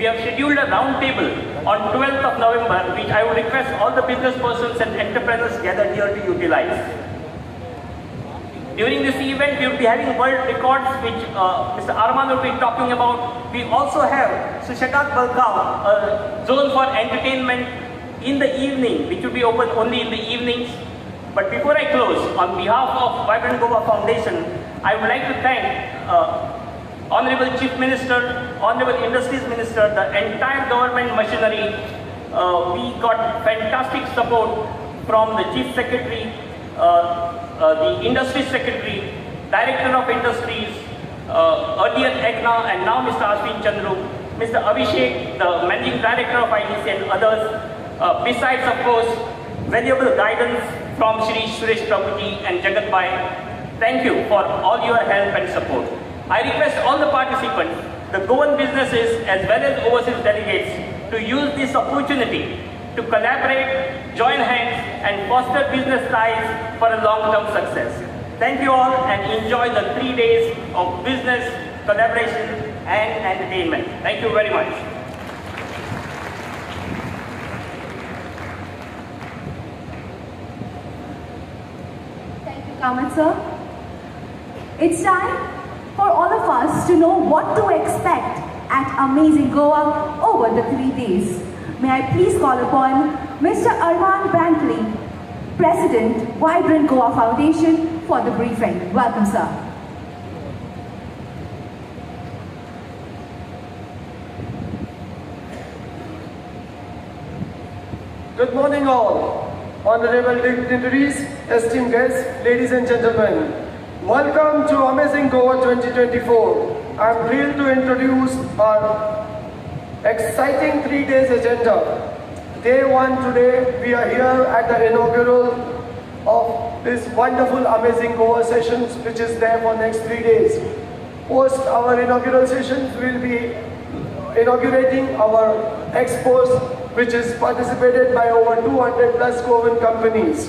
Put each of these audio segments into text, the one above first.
we have scheduled a round table on 12th of November, which I would request all the business persons and entrepreneurs gathered here to utilize. During this event, we will be having world records, which Mr. Arman will be talking about. We also have Sushatak Balgaon, a zone for entertainment in the evening, which will be open only in the evenings. But before I close, on behalf of Vibrant Goa Foundation, I would like to thank Honorable Chief Minister, Honorable Industries Minister, the entire government machinery. We got fantastic support from the Chief Secretary, the Industry Secretary, Director of Industries, earlier EGNA, and now Mr. Ashwin Chandru, Mr. Abhishek, the Managing Director of IDC, and others. Besides, of course, valuable guidance from Shri Suess Prau and Jagat Bhai. Thank you for all your help and support. I request all the participants, the Goan businesses as well as overseas delegates, to use this opportunity to collaborate, join hands, and foster business ties for a long-term success. Thank you all and enjoy the 3 days of business, collaboration, and entertainment. Thank you very much. Comment, sir. It's time for all of us to know what to expect at Amazing Goa over the 3 days. May I please call upon Mr. Arman Brantley, President, Vibrant Goa Foundation, for the briefing. Welcome, sir. Good morning all. Honorable dignitaries, esteemed guests, ladies and gentlemen, welcome to Amazing Goa 2024. I am thrilled to introduce our exciting 3 days agenda. Day 1 today, we are here at the inaugural of this wonderful Amazing Goa sessions, which is there for next 3 days. Post our inaugural sessions, we will be inaugurating our expos, which is participated by over 200 plus Goan companies.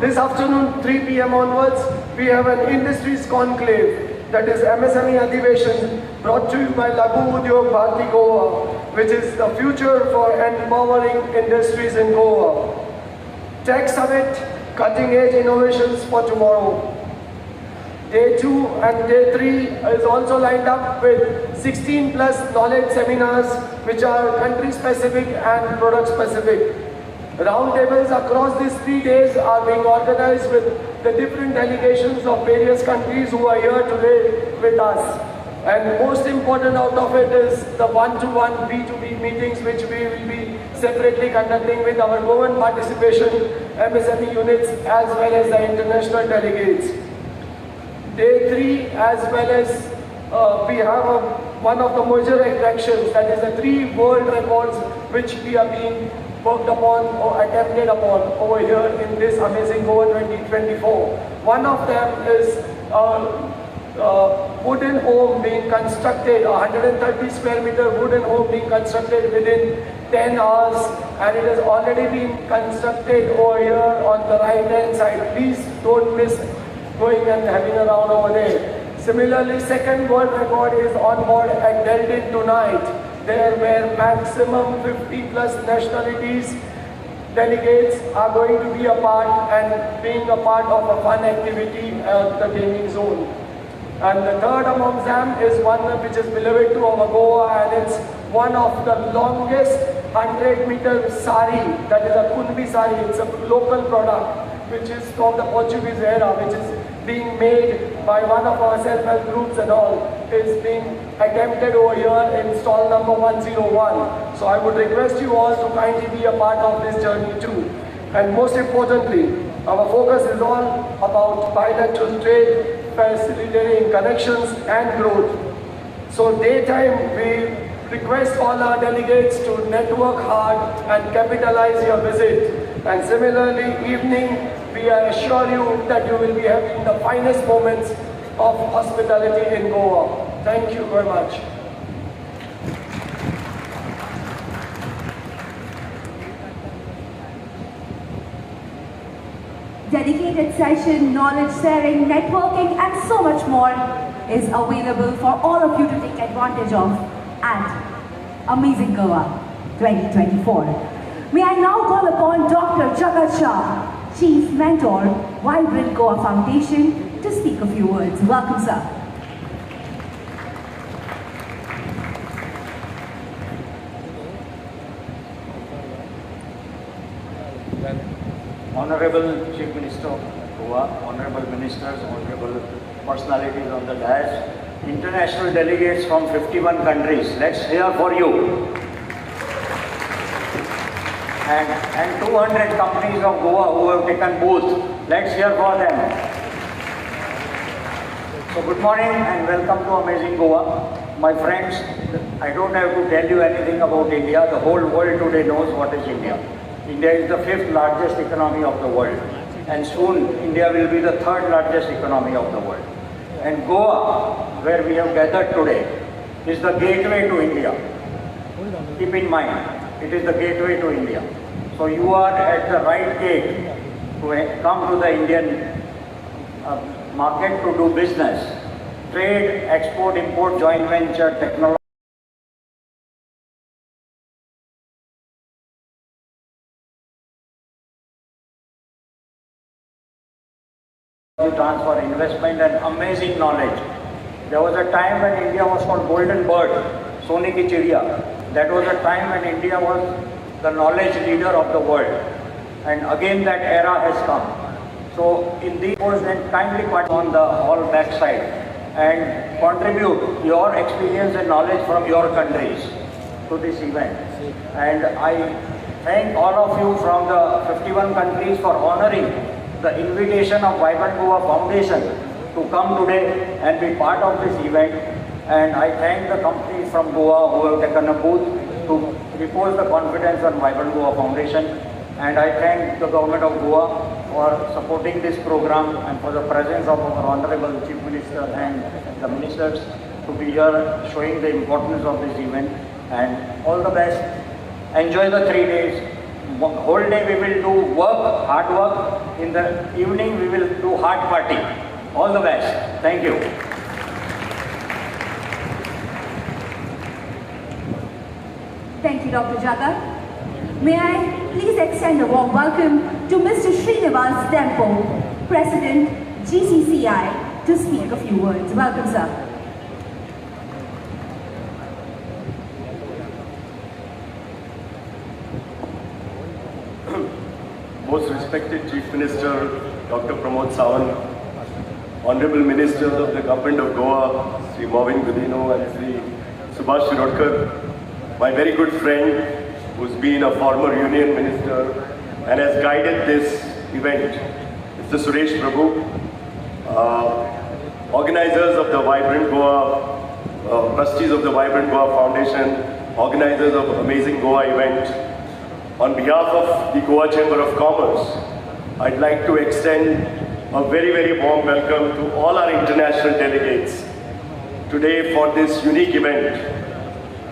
This afternoon, 3 p.m. onwards, we have an industries conclave, that is MSME Adhiveshan, brought to you by Laghu Udyog Bharti Goa, which is the future for empowering industries in Goa. Tech Summit, cutting edge innovations for tomorrow. Day 2 and Day 3 is also lined up with 16 plus knowledge seminars, which are country specific and product specific. Roundtables across these 3 days are being organized with the different delegations of various countries who are here today with us. And most important out of it is the one-to-one B2B meetings, which we will be separately conducting with our Goan participation, MSME units, as well as the international delegates. Day 3, as well as we have one of the major attractions, that is the 3 world records which we are being worked upon or attempted upon over here in this Amazing Goa 2024. One of them is a wooden home being constructed, a 130 square meter wooden home being constructed within 10 hours, and it has already been constructed over here on the right hand side. Please don't miss going and having a round over there. Similarly, second world record is on board at Deltin tonight, there where maximum 50 plus nationalities delegates are going to be a part and being a part of a fun activity at the gaming zone. And the third among them is one which is beloved to our Goa, and it's one of the longest 100-meter sari, that is a Kunbi sari. It's a local product which is from the Portuguese era, which is being made by one of our self-help groups and all, is being attempted over here in stall number 101. So I would request you all to kindly be a part of this journey too. And most importantly, our focus is all about bilateral trade, facilitating connections and growth. So daytime, we request all our delegates to network hard and capitalize your visit. And similarly, evening, we assure you that you will be having the finest moments of hospitality in Goa. Thank you very much. Dedicated session, knowledge sharing, networking, and so much more is available for all of you to take advantage of at Amazing Goa 2024. May I now call upon Dr. Jagat Shah, Chief Mentor, Vibrant Goa Foundation, to speak a few words. Welcome, sir. Honorable Chief Minister of Goa, Honorable Ministers, Honorable personalities on the dais, international delegates from 51 countries, let's hear for you. And 200 companies of Goa who have taken booth, let's hear for them. So good morning and welcome to Amazing Goa. My friends, I don't have to tell you anything about India. The whole world today knows what is India. India is the 5th largest economy of the world, and soon India will be the 3rd largest economy of the world. And Goa, where we have gathered today, is the gateway to India. Keep in mind, it is the gateway to India. So you are at the right gate to come to the Indian market to do business, trade, export, import, joint venture, technology, transfer, investment and amazing knowledge. There was a time when India was called Golden Bird, Sone ki Chidiya. That was a time when India was the knowledge leader of the world. And again that era has come. So in these course then kindly part on the hall backside and contribute your experience and knowledge from your countries to this event. And I thank all of you from the 51 countries for honoring the invitation of Vibrant Goa Foundation to come today and be part of this event. And I thank the companies from Goa who have taken a booth to repose the confidence on Vibrant Goa Foundation. And I thank the government of Goa for supporting this program and for the presence of our Honorable Chief Minister and the ministers to be here showing the importance of this event. And all the best. Enjoy the 3 days. Whole day we will do work, hard work. In the evening we will do hard party. All the best. Thank you. Thank you, Dr. Jagat. May I please extend a warm welcome to Mr. Srinivas Temple, President, GCCI, to speak a few words. Welcome, sir. Most respected Chief Minister, Dr. Pramod Sawant, Honorable Ministers of the Government of Goa, Sri Marvin Gudino and Sri Subhash Shirodkar, my very good friend who's been a former Union Minister and has guided this event, Mr. Suess Prau, organizers of the Vibrant Goa, trustees of the Vibrant Goa Foundation, organizers of Amazing Goa event. On behalf of the Goa Chamber of Commerce, I'd like to extend a very, very warm welcome to all our international delegates today for this unique event.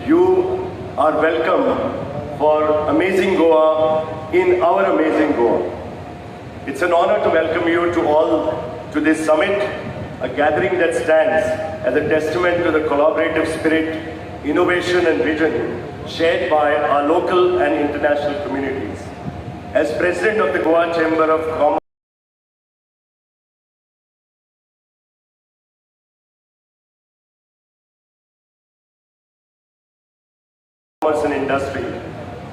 You are welcome for Amazing Goa in our Amazing Goa. It's an honor to welcome you to all to this summit, a gathering that stands as a testament to the collaborative spirit, innovation and vision shared by our local and international communities. As President of the Goa Chamber of Commerce and Industry,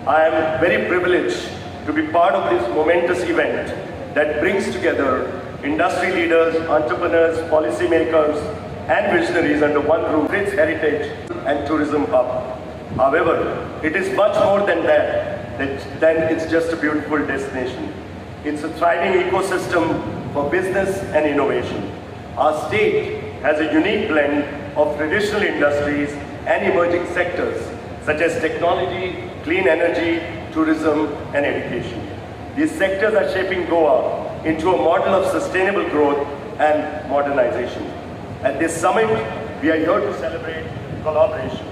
I am very privileged to be part of this momentous event that brings together industry leaders, entrepreneurs, policymakers, and visionaries under one roof, its heritage and tourism hub. However, it is much more than that, it's just a beautiful destination. It's a thriving ecosystem for business and innovation. Our state has a unique blend of traditional industries and emerging sectors such as technology, clean energy, tourism, and education. These sectors are shaping Goa into a model of sustainable growth and modernization. At this summit, we are here to celebrate collaboration.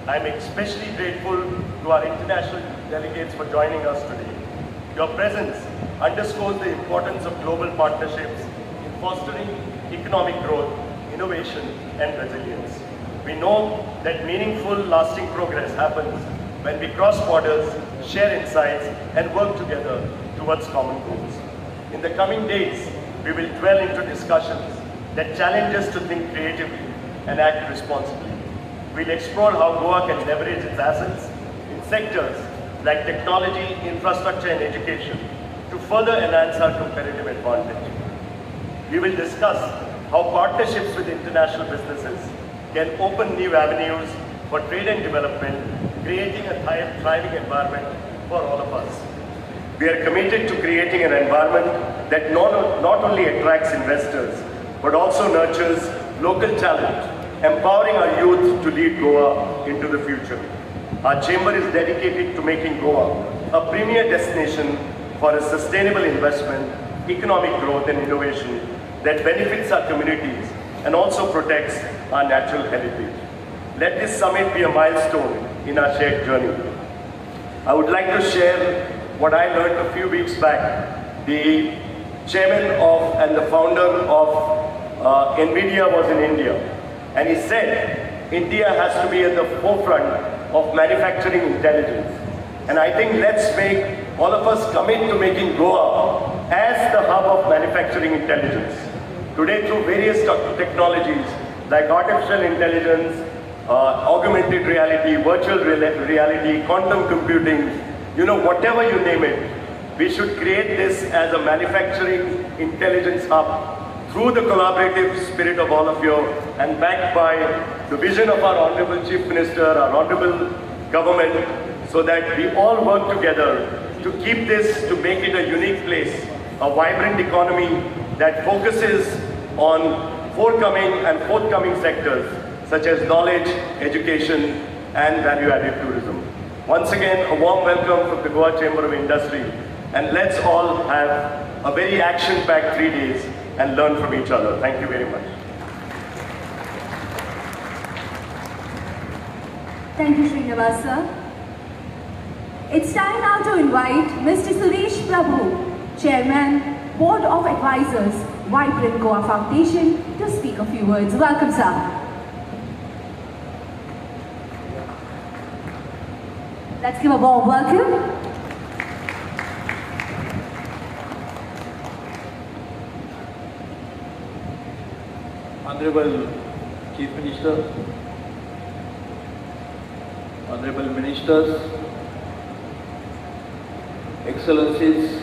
I am especially grateful to our international delegates for joining us today. Your presence underscores the importance of global partnerships in fostering economic growth, innovation, and resilience. We know that meaningful, lasting progress happens when we cross borders, share insights, and work together towards common goals. In the coming days, we will dwell into discussions that challenge us to think creatively and act responsibly. We'll explore how Goa can leverage its assets in sectors like technology, infrastructure, and education to further enhance our competitive advantage. We will discuss how partnerships with international businesses can open new avenues for trade and development, creating a thriving environment for all of us. We are committed to creating an environment that not only attracts investors, but also nurtures local talent, empowering our youth to lead Goa into the future. Our chamber is dedicated to making Goa a premier destination for a sustainable investment, economic growth and innovation that benefits our communities and also protects our natural heritage. Let this summit be a milestone in our shared journey. I would like to share what I learned a few weeks back. The chairman of and the founder of NVIDIA was in India, and he said India has to be at the forefront of manufacturing intelligence. And I think let's make all of us commit to making Goa as the hub of manufacturing intelligence. Today, through various technologies like artificial intelligence, augmented reality, virtual reality, quantum computing, whatever you name it, we should create this as a manufacturing intelligence hub through the collaborative spirit of all of you and backed by the vision of our Honorable Chief Minister, our Honorable Government, so that we all work together to keep this, to make it a unique place, a vibrant economy that focuses on forthcoming sectors such as knowledge, education, and value-added tourism. Once again, a warm welcome from the Goa Chamber of Industry, and let's all have a very action-packed 3 days and learn from each other. Thank you very much. Thank you, Srinivas sir. It's time now to invite Mr. Suess Prau, Chairman, Board of Advisors, Vibrant Goa Foundation, to speak a few words. Welcome, sir. Let's give a warm welcome. Honorable Chief Minister, Honorable Ministers, Excellencies,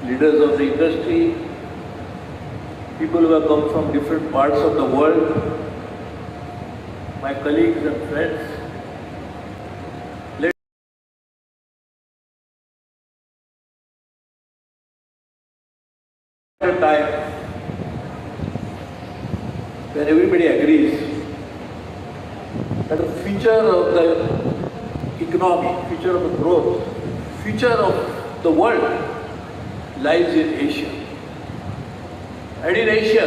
leaders of the industry, people who have come from different parts of the world, my colleagues and friends, at a time when everybody agrees that the future of the economy, future of the growth, future of the world lies in Asia. And in Asia,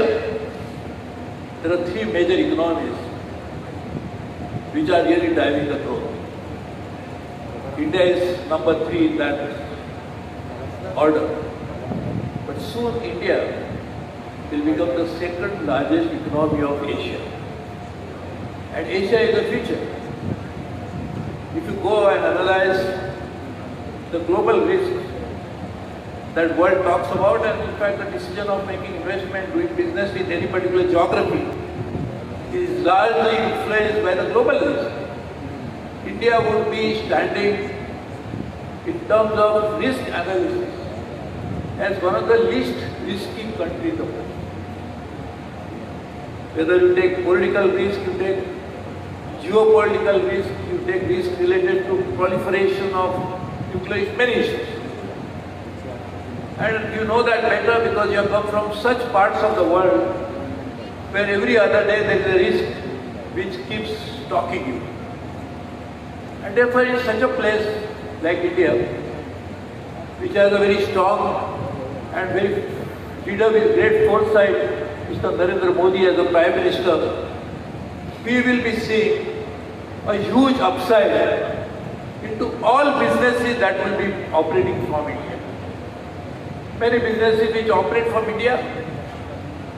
there are three major economies which are really driving the growth. India is number 3 in that order. But soon India will become the second largest economy of Asia. And Asia is the future. If you go and analyze the global risk that world talks about, and in fact the decision of making investment, doing business in any particular geography is largely influenced by the global risk. India would be standing in terms of risk analysis as one of the least risky countries in the world. Whether you take political risk, you take geopolitical risk, you take risk related to proliferation of nuclear, many issues. And you know that better because you have come from such parts of the world where every other day there is a risk which keeps stalking you. And therefore in such a place like India, which has a very strong and very leader with great foresight, Mr. Narendra Modi as the Prime Minister, we will be seeing a huge upside into all businesses that will be operating from India. Many businesses which operate from India,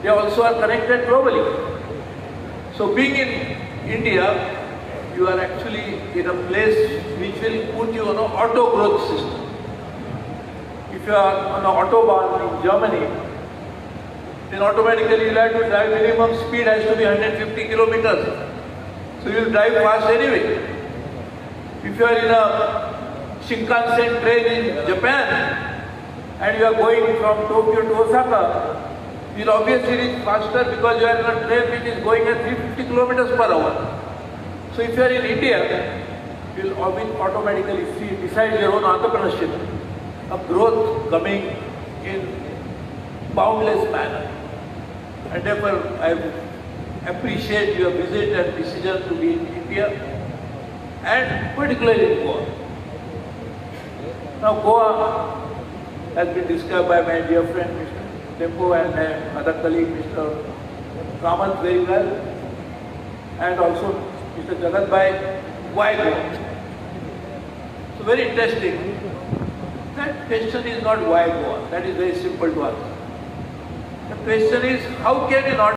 they also are connected globally. So being in India, you are actually in a place which will put you on an auto growth system. If you are on an autobahn in Germany, then automatically you have to drive, minimum speed has to be 150 kilometers. So you will drive fast anyway. If you are in a Shinkansen train in Japan and you are going from Tokyo to Osaka, you will obviously reach faster because you are in a train which is going at 350 kilometers per hour. So if you are in India, you will automatically see, besides your own entrepreneurship, a growth coming in boundless manner. And therefore, I appreciate your visit and decision to be in India, and particularly in Goa. Now, Goa has been described by my dear friend Mr. Tempo and my other colleague Mr. Raman very well, and also Mr. Jagat Bhai. Why Goa? So very interesting. That question is not why Goa. That is very simple to answer. The question is, how can you not